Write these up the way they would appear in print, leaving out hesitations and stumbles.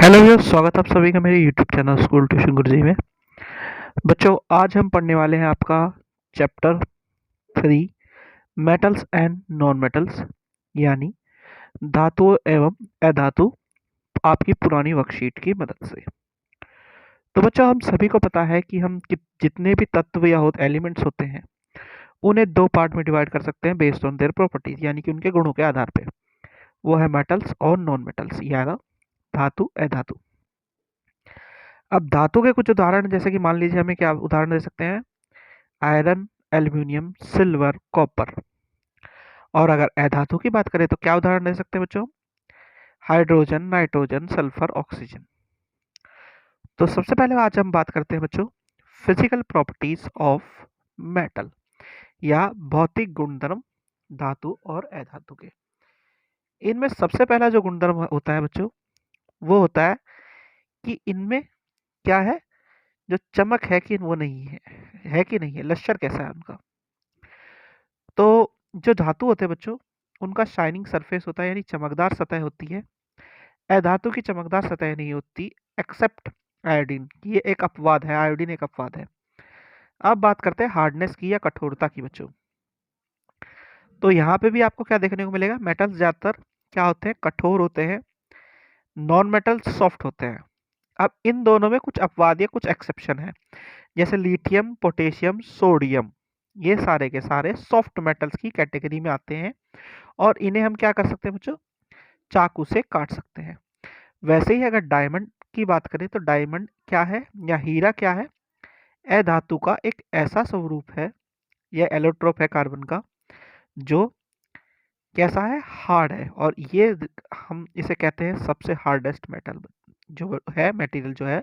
Hello भैया, स्वागत है आप सभी का मेरे यूट्यूब चैनल स्कूल ट्यूशन गुरुजी में। बच्चों, आज हम पढ़ने वाले हैं आपका chapter 3 metals and non metals, यानी धातु एवं अधातु, आपकी पुरानी वर्कशीट की मदद से। तो बच्चों, हम सभी को पता है कि जितने भी तत्व या एलिमेंट्स होते हैं उन्हें दो पार्ट में डिवाइड कर सकते हैं बेस्ड ऑन देयर प्रॉपर्टीज, यानी कि उनके गुणों के आधार पे। वो है मेटल्स और नॉन मेटल्स, या धातु अधातु। अब धातु के कुछ उदाहरण, जैसे कि मान लीजिए हमें क्या उदाहरण दे सकते हैं, आयरन, एल्यूमिनियम, सिल्वर, कॉपर। और अगर अधातु की बात करें तो क्या उदाहरण दे सकते हैं बच्चों, हाइड्रोजन, नाइट्रोजन, सल्फर, ऑक्सीजन। तो सबसे पहले आज हम बात करते हैं बच्चों फिजिकल प्रॉपर्टीज ऑफ मेटल, या भौतिक गुणधर्म धातु और अधातु के। इनमें सबसे पहला जो गुणधर्म होता है बच्चों, वो होता है कि इनमें क्या है, जो चमक है कि वो नहीं है कि नहीं है, लश्यर कैसा है उनका। तो जो धातु होते हैं बच्चों, उनका शाइनिंग सरफेस होता है, यानी चमकदार सतह होती है। अधातु की चमकदार सतह नहीं होती, एक्सेप्ट आयोडीन। ये एक अपवाद है, आयोडीन एक अपवाद है। अब बात करते हैं हार्डनेस की या कठोरता की बच्चों। तो यहाँ पे भी आपको क्या देखने को मिलेगा, मेटल्स ज्यादातर क्या होते हैं, कठोर होते हैं। नॉन मेटल्स सॉफ्ट होते हैं। अब इन दोनों में कुछ अपवाद या कुछ एक्सेप्शन है, जैसे लिथियम, पोटेशियम, सोडियम। ये सारे के सारे सॉफ्ट मेटल्स की कैटेगरी में आते हैं, और इन्हें हम क्या कर सकते हैं बच्चों, चाकू से काट सकते हैं। वैसे ही अगर डायमंड की बात करें तो डायमंड क्या है, या हीरा क्या है, अधातु का एक ऐसा स्वरूप है, यह एलोट्रोप है कार्बन का, जो कैसा है, हार्ड है। और ये हम इसे कहते हैं सबसे हार्डेस्ट मेटल जो है, मटेरियल जो है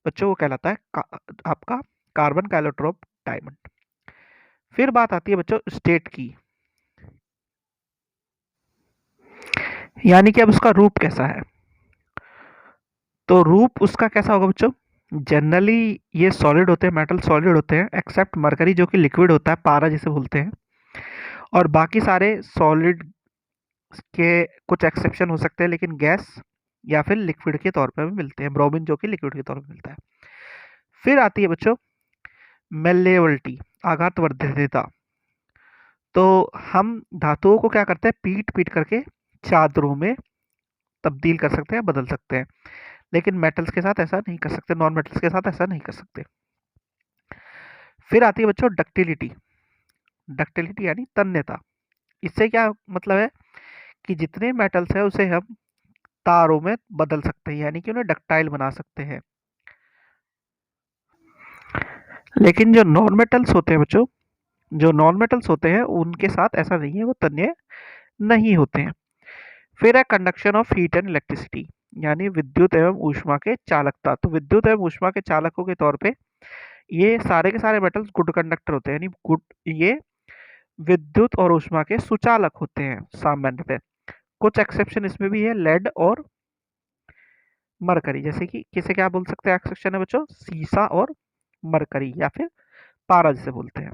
बच्चों, वो कहलाता है आपका कार्बन का एलोट्रोप डायमंड। फिर बात आती है बच्चों स्टेट की, यानी कि अब उसका रूप कैसा है। तो रूप उसका कैसा होगा बच्चों, जनरली ये सॉलिड होते हैं, मेटल सॉलिड होते हैं, एक्सेप्ट मरकरी जो कि लिक्विड होता है, पारा जिसे बोलते हैं। और बाकी सारे सॉलिड के कुछ एक्सेप्शन हो सकते हैं, लेकिन गैस या फिर लिक्विड के तौर पर भी मिलते हैं, ब्रोमीन जो कि लिक्विड के तौर पर मिलता है। फिर आती है बच्चों मेलेबिलिटी, आघातवर्धकता। तो हम धातुओं को क्या करते हैं, पीट पीट करके चादरों में तब्दील कर सकते हैं, बदल सकते हैं। लेकिन मेटल्स के साथ ऐसा नहीं कर सकते, नॉन मेटल्स के साथ ऐसा नहीं कर सकते। फिर आती है बच्चों डक्टिलिटी। डक्टिलिटी यानी तन्यता। इससे क्या मतलब है कि जितने मेटल्स है उसे हम तारों में बदल सकते हैं, यानी कि उन्हें डक्टाइल बना सकते हैं। लेकिन जो नॉन मेटल्स होते हैं बच्चों, जो नॉन मेटल्स होते हैं उनके साथ ऐसा नहीं है, वो तन्य नहीं होते हैं। फिर है conduction of heat and electricity, यानी विद्युत एवं ऊष्मा के चालकता। तो विद्युत एवं ऊष्मा के चालकों के तौर पे ये सारे के सारे मेटल्स गुड कंडक्टर होते हैं, यानी गुड, ये विद्युत और ऊष्मा के सुचालक होते हैं सामान्य पे। कुछ एक्सेप्शन इसमें भी है, लेड और मरकरी। जैसे कि किसे क्या बोल सकते हैं एक्सेप्शन है बच्चों, सीसा और मरकरी, या फिर पारा जिसे बोलते हैं।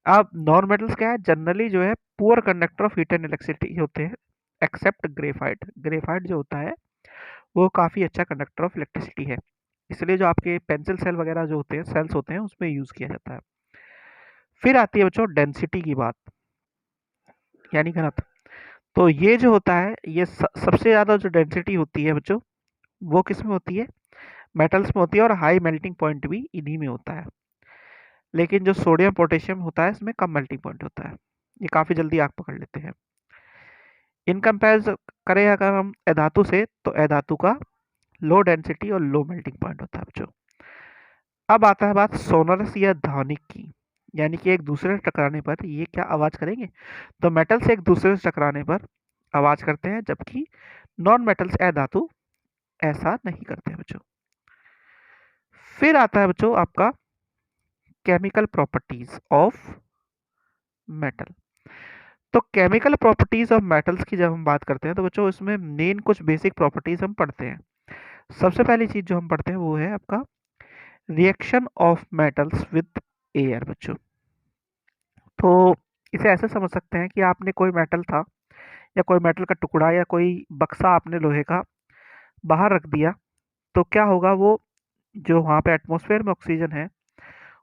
अब नॉन मेटल्स क्या है, जनरली जो है poor conductor of heat and electricity होते हैं, एक्सेप्ट ग्रेफाइट। ग्रेफाइट जो होता है वो काफ़ी अच्छा कंडक्टर ऑफ इलेक्ट्रिसिटी है, इसलिए जो आपके पेंसिल सेल वगैरह जो होते हैं, सेल्स होते हैं, उसमें यूज़ किया जाता है। फिर आती है बच्चों डेंसिटी की बात, यानी घनत्व। तो ये जो होता है, ये सबसे ज़्यादा जो डेंसिटी होती है बच्चों, वो किस में होती है, मेटल्स में होती है, और हाई मेल्टिंग पॉइंट भी इन्हीं में होता है। लेकिन जो सोडियम पोटेशियम होता है, इसमें कम मेल्टिंग पॉइंट होता है, ये काफ़ी जल्दी आग पकड़ लेते हैं। इन कंपेयर करें अगर हम अधातु से, तो अधातु का लो डेंसिटी और लो मेल्टिंग पॉइंट होता है बच्चों। अब आता है बात सोनरस या ध्वनिक की, यानी कि एक दूसरे से टकराने पर ये क्या आवाज करेंगे। तो मेटल्स एक दूसरे से टकराने पर आवाज करते हैं, जबकि नॉन मेटल्स अधातु ऐसा नहीं करते हैं बच्चों। फिर आता है बच्चों आपका केमिकल प्रॉपर्टीज ऑफ मेटल। तो केमिकल प्रॉपर्टीज ऑफ मेटल्स की जब हम बात करते हैं, तो बच्चों इसमें मेन कुछ बेसिक प्रॉपर्टीज हम पढ़ते हैं। सबसे पहली चीज जो हम पढ़ते हैं वो है आपका reaction of metals with air बच्चों। तो इसे ऐसे समझ सकते हैं कि आपने कोई मेटल था, या कोई मेटल का टुकड़ा, या कोई बक्सा आपने लोहे का बाहर रख दिया तो क्या होगा, वो जो वहाँ पे एटमॉस्फेयर में ऑक्सीजन है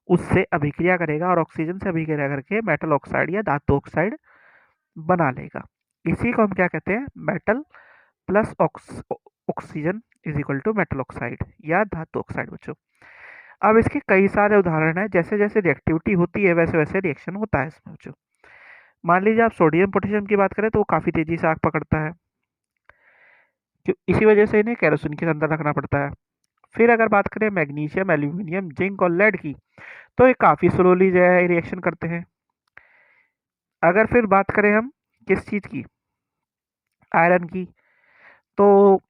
उससे अभिक्रिया करेगा और ऑक्सीजन से अभिक्रिया करके मेटल ऑक्साइड या धातु ऑक्साइड बना लेगा। इसी को हम क्या कहते हैं, metal plus oxygen is equal to metal oxide या धातु ऑक्साइड बच्चों। अब इसके कई सारे उदाहरण हैं, जैसे जैसे रिएक्टिविटी होती है वैसे वैसे रिएक्शन होता है इसमें बच्चों। मान लीजिए आप सोडियम पोटेशियम की बात करें तो वो काफ़ी तेजी से आग पकड़ता है, इसी वजह से इन्हें केरोसिन के अंदर रखना पड़ता है। फिर अगर बात करें मैग्नीशियम, एल्यूमिनियम, जिंक और लेड की, तो ये काफ़ी स्लोली जो है रिएक्शन करते हैं। अगर फिर बात करें हम किस चीज़ की, आयरन की, तो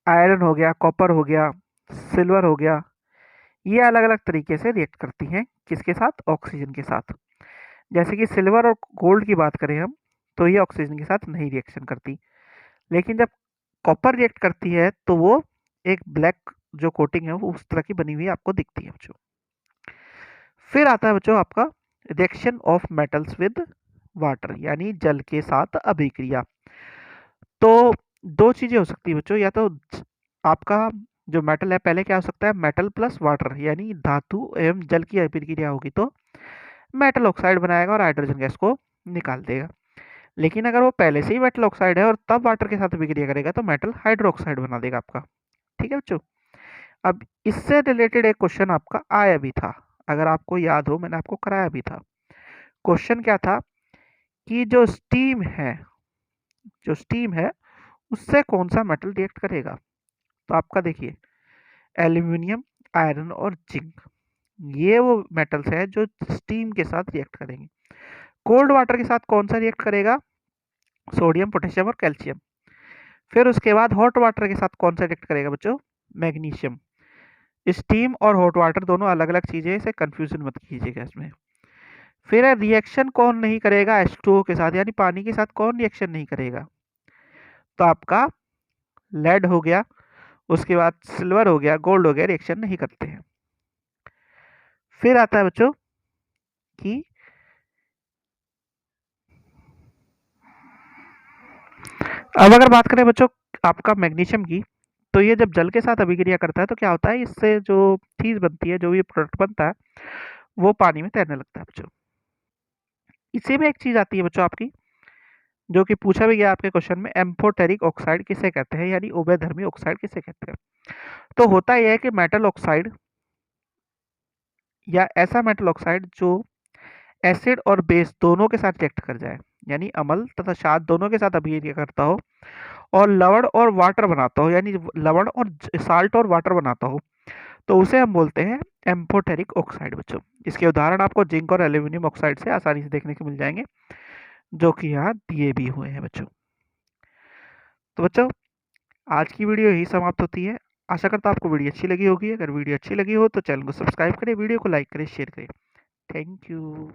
आयरन हो गया, कॉपर हो गया, सिल्वर हो गया, ये अलग अलग तरीके से रिएक्ट करती हैं, किसके साथ, ऑक्सीजन के साथ। जैसे कि सिल्वर और गोल्ड की बात करें हम, तो ये ऑक्सीजन के साथ नहीं रिएक्शन करती, लेकिन जब कॉपर रिएक्ट करती है तो वो एक ब्लैक जो कोटिंग है वो उस तरह की बनी हुई आपको दिखती है बच्चों। फिर आता है बच्चों आपका reaction of metals with water, यानी जल के साथ अभिक्रिया। तो दो चीजें हो सकती है बच्चों, या तो आपका जो मेटल है पहले क्या हो सकता है, मेटल प्लस वाटर यानी धातु एवं जल की अभिक्रिया होगी तो मेटल ऑक्साइड बनाएगा और हाइड्रोजन गैस को निकाल देगा। लेकिन अगर वो पहले से ही मेटल ऑक्साइड है और तब वाटर के साथ अभिक्रिया करेगा तो मेटल हाइड्रोक्साइड बना देगा आपका। ठीक है बच्चों। अब इससे रिलेटेड एक क्वेश्चन आपका आया भी था, अगर आपको याद हो मैंने आपको कराया भी था। क्वेश्चन क्या था कि जो स्टीम है उससे कौन सा मेटल रिएक्ट करेगा। तो आपका देखिए एल्यूमिनियम, आयरन और जिंक, ये वो मेटल्स हैं जो स्टीम के साथ रिएक्ट करेंगे। कोल्ड वाटर के साथ कौन सा रिएक्ट करेगा, सोडियम, पोटेशियम और कैल्शियम। फिर उसके बाद हॉट वाटर के साथ कौन सा रिएक्ट करेगा बच्चों, मैग्नीशियम। स्टीम और हॉट वाटर दोनों अलग अलग चीजें, इसे कंफ्यूजन मत कीजिएगा इसमें। फिर रिएक्शन कौन नहीं करेगा H2O के साथ, यानी पानी के साथ कौन रिएक्शन नहीं करेगा, तो आपका लेड हो गया, उसके बाद सिल्वर हो गया, गोल्ड हो गया, रिएक्शन नहीं करते हैं। फिर आता है बच्चों कि अब अगर बात करें बच्चों आपका मैग्नीशियम की, तो ये जब जल के साथ अभिक्रिया करता है तो क्या होता है, इससे जो चीज बनती है, जो ये प्रोडक्ट बनता है वो पानी में तैरने लगता है बच्चों। इसी में एक चीज आती है बच्चों आपकी, जो कि पूछा भी गया आपके क्वेश्चन में, एम्फोटेरिक ऑक्साइड किसे कहते हैं, यानी उभयधर्मी ऑक्साइड किसे कहते हैं। तो होता यह है कि मेटल ऑक्साइड या ऐसा मेटल ऑक्साइड जो एसिड और बेस दोनों के साथ रिएक्ट कर जाए, यानी अम्ल तथा क्षार दोनों के साथ अभिक्रिया करता हो और लवण और वाटर बनाता हो, यानी लवण और साल्ट और वाटर बनाता हो, तो उसे हम बोलते हैं एम्फोटेरिक ऑक्साइड बच्चों। इसके उदाहरण आपको जिंक और एल्यूमिनियम ऑक्साइड से आसानी से देखने को मिल जाएंगे, जो कि यहाँ दिए भी हुए हैं बच्चों। तो बच्चों आज की वीडियो यही समाप्त होती है। आशा करता हूँ आपको वीडियो अच्छी लगी होगी। अगर वीडियो अच्छी लगी हो तो चैनल को सब्सक्राइब करें, वीडियो को लाइक करें, शेयर करें। Thank you.